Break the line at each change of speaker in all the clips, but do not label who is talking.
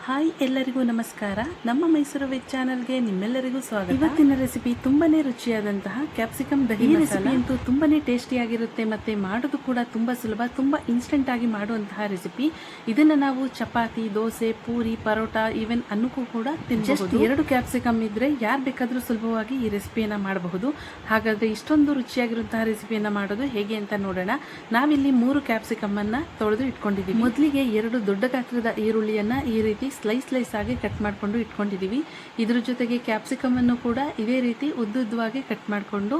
Hi ಎಲ್ಲರಿಗೂ ನಮಸ್ಕಾರ. ನಮ್ಮ ಮೈಸೂರು ವೆಜ್ ಚಾನಲ್ಗೆ ನಿಮ್ಮೆಲ್ಲರಿಗೂ ಸ್ವಾಗತ. ಇವತ್ತಿನ ರೆಸಿಪಿ ತುಂಬಾನೇ ರುಚಿಯಾದಂತಹ ಕ್ಯಾಪ್ಸಿಕಮ್ ದಹಿ ರೆಸಿಪಿ ಅಂತೂ ತುಂಬಾನೇ ಟೇಸ್ಟಿಯಾಗಿರುತ್ತೆ ಮತ್ತೆ ಮಾಡೋದು ಕೂಡ ತುಂಬಾ ಸುಲಭ, ತುಂಬಾ ಇನ್ಸ್ಟೆಂಟ್ ಆಗಿ ಮಾಡುವಂತಹ ರೆಸಿಪಿ. ಇದನ್ನ ನಾವು ಚಪಾತಿ, ದೋಸೆ, ಪೂರಿ, ಪರೋಟ, ಈವನ್ ಅನ್ನಕ್ಕೂ ಕೂಡ ತಿನ್ನಬಹುದು. 2 ಕ್ಯಾಪ್ಸಿಕಮ್ ಇದ್ರೆ ಯಾರು ಬೇಕಾದ್ರೂ ಸುಲಭವಾಗಿ ಈ ರೆಸಿಪಿಯನ್ನ ಮಾಡಬಹುದು. ಹಾಗಾದ್ರೆ ಇಷ್ಟೊಂದು ರುಚಿಯಾಗಿರುವಂತಹ ರೆಸಿಪಿಯನ್ನ ಮಾಡೋದು ಹೇಗೆ ಅಂತ ನೋಡೋಣ. ನಾವಿಲ್ಲಿ 3 ಕ್ಯಾಪ್ಸಿಕಮ್ ಅನ್ನ ತೊಳೆದು ಇಟ್ಕೊಂಡಿದ್ದೀವಿ. ಮೊದಲಿಗೆ 2 ದೊಡ್ಡ ಗಾತ್ರದ ಈರುಳ್ಳಿಯನ್ನ ಈ ರೀತಿ ಸ್ಲೈಸ್ ಆಗಿ ಕಟ್ ಮಾಡ್ಕೊಂಡು ಇಟ್ಕೊಂಡಿದೀವಿ. ಇದ್ರ ಜೊತೆಗೆ ಕ್ಯಾಪ್ಸಿಕಮ್ ಅನ್ನು ಕೂಡ ಇದೇ ರೀತಿ ಉದ್ದುದ್ದವಾಗಿ ಕಟ್ ಮಾಡ್ಕೊಂಡು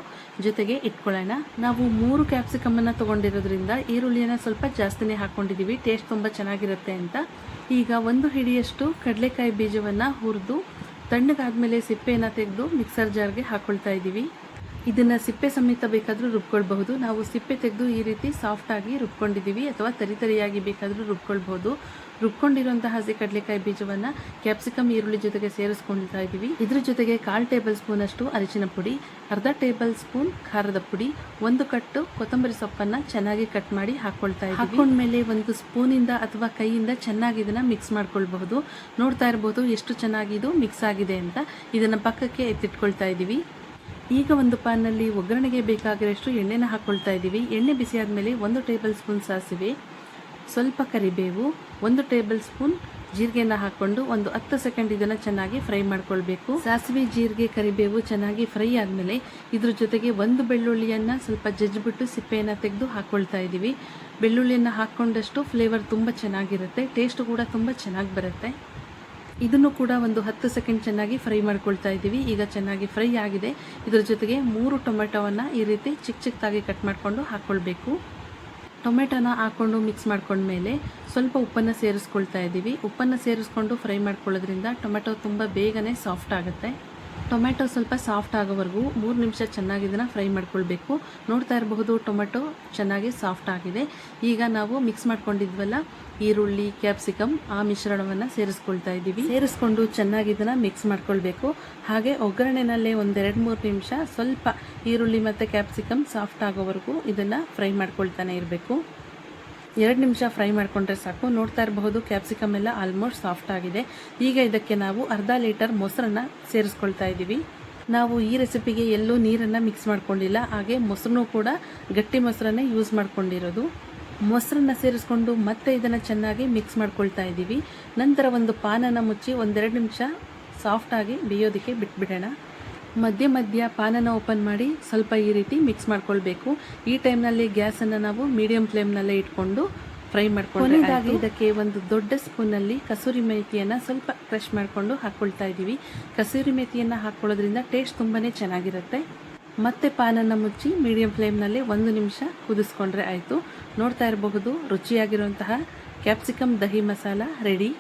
ಜೊತೆಗೆ ಇಟ್ಕೊಳ್ಳೋಣ. ನಾವು 3 ಕ್ಯಾಪ್ಸಿಕಮ್ ಅನ್ನ ತಗೊಂಡಿರೋದ್ರಿಂದ ಈರುಳ್ಳಿಯನ್ನ ಸ್ವಲ್ಪ ಜಾಸ್ತಿನೇ ಹಾಕೊಂಡಿದೀವಿ, ಟೇಸ್ಟ್ ತುಂಬಾ ಚೆನ್ನಾಗಿರುತ್ತೆ ಅಂತ. ಈಗ 1 ಹಿಡಿಯಷ್ಟು ಕಡಲೆಕಾಯಿ ಬೀಜವನ್ನ ಹುರಿದು ತಣ್ಣಗಾದ್ಮೇಲೆ ಸಿಪ್ಪೆಯನ್ನ ತೆಗೆದು ಮಿಕ್ಸರ್ ಜಾರ್ಗೆ ಹಾಕೊಳ್ತಾ ಇದ್ದೀವಿ. ಇದನ್ನ ಸಿಪ್ಪೆ ಸಮೇತ ಬೇಕಾದರೂ ರುಬ್ಕೊಳ್ಬಹುದು. ನಾವು ಸಿಪ್ಪೆ ತೆಗೆದು ಈ ರೀತಿ ಸಾಫ್ಟ್ ಆಗಿ ರುಬ್ಕೊಂಡಿದ್ದೀವಿ, ಅಥವಾ ತರಿಯಾಗಿ ಬೇಕಾದರೂ ರುಬ್ಕೊಳ್ಬಹುದು. ರುಬ್ಕೊಂಡಿರುವಂತಹ ಹಸಿ ಕಡಲೆಕಾಯಿ ಬೀಜವನ್ನ ಕ್ಯಾಪ್ಸಿಕಮ್ ಈರುಳ್ಳಿ ಜೊತೆಗೆ ಸೇರಿಸ್ಕೊಳ್ತಾ ಇದ್ದೀವಿ. ಇದ್ರ ಜೊತೆಗೆ 1/4 ಟೇಬಲ್ ಸ್ಪೂನ್ ಅಷ್ಟು ಅರಿಶಿನ ಪುಡಿ, ಅರ್ಧ ಟೇಬಲ್ ಸ್ಪೂನ್ ಖಾರದ ಪುಡಿ, 1 ಕಟ್ಟು ಕೊತ್ತಂಬರಿ ಸೊಪ್ಪನ್ನ ಚೆನ್ನಾಗಿ ಕಟ್ ಮಾಡಿ ಹಾಕೊಳ್ತಾ ಇದ್ದೀವಿ. ಹಾಕೊಂಡ್ಮೇಲೆ 1 ಸ್ಪೂನಿಂದ ಅಥವಾ ಕೈಯಿಂದ ಚೆನ್ನಾಗಿ ಇದನ್ನ ಮಿಕ್ಸ್ ಮಾಡ್ಕೊಳ್ಬಹುದು. ನೋಡ್ತಾ ಇರಬಹುದು ಎಷ್ಟು ಚೆನ್ನಾಗಿ ಇದು ಮಿಕ್ಸ್ ಆಗಿದೆ ಅಂತ. ಇದನ್ನ ಪಕ್ಕಕ್ಕೆ ಎತ್ತಿಟ್ಕೊಳ್ತಾ ಇದ್ದೀವಿ. ಈಗ ಒಂದು ಪ್ಯಾನ್ನಲ್ಲಿ ಒಗ್ಗರಣೆಗೆ ಬೇಕಾಗಿರೋಷ್ಟು ಎಣ್ಣೆನ ಹಾಕ್ಕೊಳ್ತಾ ಇದ್ದೀವಿ. ಎಣ್ಣೆ ಬಿಸಿ ಆದಮೇಲೆ 1 ಟೇಬಲ್ ಸ್ಪೂನ್ ಸಾಸಿವೆ, ಸ್ವಲ್ಪ ಕರಿಬೇವು, 1 ಟೇಬಲ್ ಸ್ಪೂನ್ ಜೀರಿಗೆನ ಹಾಕ್ಕೊಂಡು ಒಂದು 10 ಸೆಕೆಂಡ್ ಇದನ್ನು ಚೆನ್ನಾಗಿ ಫ್ರೈ ಮಾಡ್ಕೊಳ್ಬೇಕು. ಸಾಸಿವೆ, ಜೀರಿಗೆ, ಕರಿಬೇವು ಚೆನ್ನಾಗಿ ಫ್ರೈ ಆದಮೇಲೆ ಇದ್ರ ಜೊತೆಗೆ 1 ಬೆಳ್ಳುಳ್ಳಿಯನ್ನು ಸ್ವಲ್ಪ ಜಜ್ಜಿಬಿಟ್ಟು ಸಿಪ್ಪೆಯನ್ನು ತೆಗೆದು ಹಾಕ್ಕೊಳ್ತಾ ಇದ್ದೀವಿ. ಬೆಳ್ಳುಳ್ಳಿಯನ್ನು ಹಾಕ್ಕೊಂಡಷ್ಟು ಫ್ಲೇವರ್ ತುಂಬ ಚೆನ್ನಾಗಿರುತ್ತೆ, ಟೇಸ್ಟ್ ಕೂಡ ತುಂಬ ಚೆನ್ನಾಗಿ ಬರುತ್ತೆ. ಇದನ್ನು ಕೂಡ ಒಂದು 10 ಸೆಕೆಂಡ್ ಚೆನ್ನಾಗಿ ಫ್ರೈ ಮಾಡ್ಕೊಳ್ತಾ ಇದ್ದೀವಿ. ಈಗ ಚೆನ್ನಾಗಿ ಫ್ರೈ ಆಗಿದೆ. ಇದರ ಜೊತೆಗೆ 3 ಟೊಮೆಟೊವನ್ನು ಈ ರೀತಿ ಚಿಕ್ಕದಾಗಿ ಕಟ್ ಮಾಡಿಕೊಂಡು ಹಾಕ್ಕೊಳ್ಬೇಕು. ಟೊಮೆಟೊನ ಹಾಕ್ಕೊಂಡು ಮಿಕ್ಸ್ ಮಾಡ್ಕೊಂಡ್ಮೇಲೆ ಸ್ವಲ್ಪ ಉಪ್ಪನ್ನು ಸೇರಿಸ್ಕೊಳ್ತಾ ಇದ್ದೀವಿ. ಉಪ್ಪನ್ನು ಸೇರಿಸ್ಕೊಂಡು ಫ್ರೈ ಮಾಡ್ಕೊಳ್ಳೋದ್ರಿಂದ ಟೊಮೆಟೊ ತುಂಬ ಬೇಗನೆ ಸಾಫ್ಟ್ ಆಗುತ್ತೆ. ಟೊಮೆಟೊ ಸ್ವಲ್ಪ ಸಾಫ್ಟ್ ಆಗೋವರೆಗೂ 3 ನಿಮಿಷ ಚೆನ್ನಾಗಿ ಇದನ್ನು ಫ್ರೈ ಮಾಡ್ಕೊಳ್ಬೇಕು. ನೋಡ್ತಾ ಇರಬಹುದು ಟೊಮೆಟೊ ಚೆನ್ನಾಗಿ ಸಾಫ್ಟ್ ಆಗಿದೆ. ಈಗ ನಾವು ಮಿಕ್ಸ್ ಮಾಡ್ಕೊಂಡಿದ್ವಲ್ಲ ಈರುಳ್ಳಿ, ಕ್ಯಾಪ್ಸಿಕಮ್, ಆ ಮಿಶ್ರಣವನ್ನು ಸೇರಿಸ್ಕೊಳ್ತಾ ಇದ್ದೀವಿ. ಸೇರಿಸ್ಕೊಂಡು ಚೆನ್ನಾಗಿ ಇದನ್ನು ಮಿಕ್ಸ್ ಮಾಡ್ಕೊಳ್ಬೇಕು. ಹಾಗೆ ಒಗ್ಗರಣೆನಲ್ಲೇ ಒಂದು 2-3 ನಿಮಿಷ ಸ್ವಲ್ಪ ಈರುಳ್ಳಿ ಮತ್ತು ಕ್ಯಾಪ್ಸಿಕಮ್ ಸಾಫ್ಟ್ ಆಗೋವರೆಗೂ ಇದನ್ನು ಫ್ರೈ ಮಾಡ್ಕೊಳ್ತಾನೆ ಇರಬೇಕು. 2 ನಿಮಿಷ ಫ್ರೈ ಮಾಡಿಕೊಂಡ್ರೆ ಸಾಕು. ನೋಡ್ತಾ ಇರಬಹುದು ಕ್ಯಾಪ್ಸಿಕಮ್ ಎಲ್ಲ ಆಲ್ಮೋಸ್ಟ್ ಸಾಫ್ಟ್ ಆಗಿದೆ. ಈಗ ಇದಕ್ಕೆ ನಾವು ಅರ್ಧ ಲೀಟರ್ ಮೊಸರನ್ನ ಸೇರಿಸ್ಕೊಳ್ತಾ ಇದ್ದೀವಿ. ನಾವು ಈ ರೆಸಿಪಿಗೆ ಎಲ್ಲೂ ನೀರನ್ನು ಮಿಕ್ಸ್ ಮಾಡ್ಕೊಂಡಿಲ್ಲ, ಹಾಗೆ ಮೊಸರನ್ನು ಕೂಡ ಗಟ್ಟಿ ಮೊಸರನ್ನೇ ಯೂಸ್ ಮಾಡ್ಕೊಂಡಿರೋದು. ಮೊಸರನ್ನ ಸೇರಿಸ್ಕೊಂಡು ಮತ್ತೆ ಇದನ್ನು ಚೆನ್ನಾಗಿ ಮಿಕ್ಸ್ ಮಾಡ್ಕೊಳ್ತಾ ಇದ್ದೀವಿ. ನಂತರ ಒಂದು ಪಾನನ್ನು ಮುಚ್ಚಿ 1-2 ನಿಮಿಷ ಸಾಫ್ಟಾಗಿ ಬೇಯೋದಕ್ಕೆ ಬಿಟ್ಬಿಡೋಣ. ಮಧ್ಯ ಪಾನನ್ನು ಓಪನ್ ಮಾಡಿ ಸ್ವಲ್ಪ ಈ ರೀತಿ ಮಿಕ್ಸ್ ಮಾಡ್ಕೊಳ್ಬೇಕು. ಈ ಟೈಮ್ನಲ್ಲಿ ಗ್ಯಾಸನ್ನು ನಾವು ಮೀಡಿಯಂ ಫ್ಲೇಮ್ನಲ್ಲೇ ಇಟ್ಕೊಂಡು ಫ್ರೈ ಮಾಡ್ಕೊಂಡು ಇದಕ್ಕೆ ಒಂದು ದೊಡ್ಡ ಸ್ಪೂನಲ್ಲಿ ಕಸೂರಿ ಮೇಥಿಯನ್ನು ಸ್ವಲ್ಪ ಕ್ರಷ್ ಮಾಡಿಕೊಂಡು ಹಾಕ್ಕೊಳ್ತಾ ಇದ್ದೀವಿ. ಕಸೂರಿ ಮೇಥಿಯನ್ನು ಹಾಕ್ಕೊಳ್ಳೋದ್ರಿಂದ ಟೇಸ್ಟ್ ತುಂಬಾ ಚೆನ್ನಾಗಿರುತ್ತೆ. ಮತ್ತೆ ಪಾನನ್ನು ಮುಚ್ಚಿ ಮೀಡಿಯಂ ಫ್ಲೇಮ್ನಲ್ಲಿ 1 ನಿಮಿಷ ಕುದಿಸ್ಕೊಂಡ್ರೆ ಆಯಿತು. ನೋಡ್ತಾ ಇರಬಹುದು ರುಚಿಯಾಗಿರುವಂತಹ ಕ್ಯಾಪ್ಸಿಕಮ್ ದಹಿ ಮಸಾಲ ರೆಡಿ.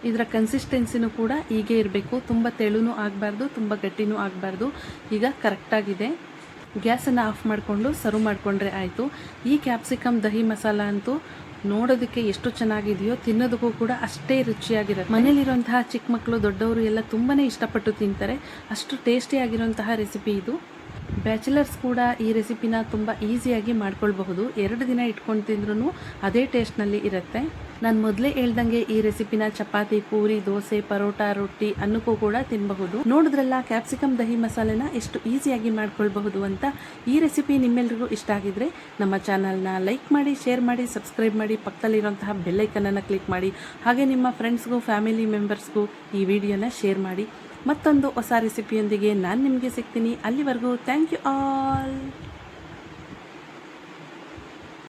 ಇದರ ಕನ್ಸಿಸ್ಟೆನ್ಸಿನೂ ಕೂಡ ಹೀಗೆ ಇರಬೇಕು, ತುಂಬ ತೆಳುನೂ ಆಗಬಾರ್ದು, ತುಂಬ ಗಟ್ಟಿನೂ ಆಗಬಾರ್ದು. ಈಗ ಕರೆಕ್ಟಾಗಿದೆ. ಗ್ಯಾಸನ್ನು ಆಫ್ ಮಾಡಿಕೊಂಡು ಸರ್ವ್ ಮಾಡಿಕೊಂಡ್ರೆ ಆಯಿತು. ಈ ಕ್ಯಾಪ್ಸಿಕಮ್ ದಹಿ ಮಸಾಲ ಅಂತೂ ನೋಡೋದಕ್ಕೆ ಎಷ್ಟು ಚೆನ್ನಾಗಿದೆಯೋ ತಿನ್ನೋದಕ್ಕೂ ಕೂಡ ಅಷ್ಟೇ ರುಚಿಯಾಗಿರುತ್ತೆ. ಮನೇಲಿರುವಂತಹ ಚಿಕ್ಕ ಮಕ್ಕಳು, ದೊಡ್ಡವರು ಎಲ್ಲ ತುಂಬಾ ಇಷ್ಟಪಟ್ಟು ತಿಂತಾರೆ. ಅಷ್ಟು ಟೇಸ್ಟಿಯಾಗಿರುವಂತಹ ರೆಸಿಪಿ ಇದು. ಬ್ಯಾಚುಲರ್ಸ್ ಕೂಡ ಈ ರೆಸಿಪಿನ ತುಂಬ ಈಸಿಯಾಗಿ ಮಾಡ್ಕೊಳ್ಬಹುದು. 2 ದಿನ ಇಟ್ಕೊಂಡು ತಿಂದ್ರೂ ಅದೇ ಟೇಸ್ಟ್ನಲ್ಲಿ ಇರುತ್ತೆ. ನಾನು ಮೊದಲೇ ಹೇಳ್ದಂಗೆ ಈ ರೆಸಿಪಿನ ಚಪಾತಿ, ಪೂರಿ, ದೋಸೆ, ಪರೋಟ, ರೊಟ್ಟಿ, ಅನ್ನಕ್ಕೂ ಕೂಡ ತಿನ್ನಬಹುದು. ನೋಡಿದ್ರಲ್ಲ ಕ್ಯಾಪ್ಸಿಕಮ್ ದಹಿ ಮಸಾಲೆನ ಎಷ್ಟು ಈಸಿಯಾಗಿ ಮಾಡ್ಕೊಳ್ಬಹುದು ಅಂತ. ಈ ರೆಸಿಪಿ ನಿಮ್ಮೆಲ್ಲರಿಗೂ ಇಷ್ಟ ಆಗಿದ್ರೆ ನಮ್ಮ ಚಾನಲ್ನ ಲೈಕ್ ಮಾಡಿ, ಶೇರ್ ಮಾಡಿ, ಸಬ್ಸ್ಕ್ರೈಬ್ ಮಾಡಿ, ಪಕ್ಕದಲ್ಲಿರುವಂತಹ ಬೆಲ್ಲೈಕನನ್ನು ಕ್ಲಿಕ್ ಮಾಡಿ. ಹಾಗೆ ನಿಮ್ಮ ಫ್ರೆಂಡ್ಸ್ಗೂ, ಫ್ಯಾಮಿಲಿ ಮೆಂಬರ್ಸ್ಗೂ ಈ ವಿಡಿಯೋನ ಶೇರ್ ಮಾಡಿ. ಮತ್ತೊಂದು ಹೊಸ ರೆಸಿಪಿಯೊಂದಿಗೆ ನಾನು ನಿಮಗೆ ಸಿಗ್ತೀನಿ. ಅಲ್ಲಿವರೆಗೂ ಥ್ಯಾಂಕ್ ಯು ಆಲ್.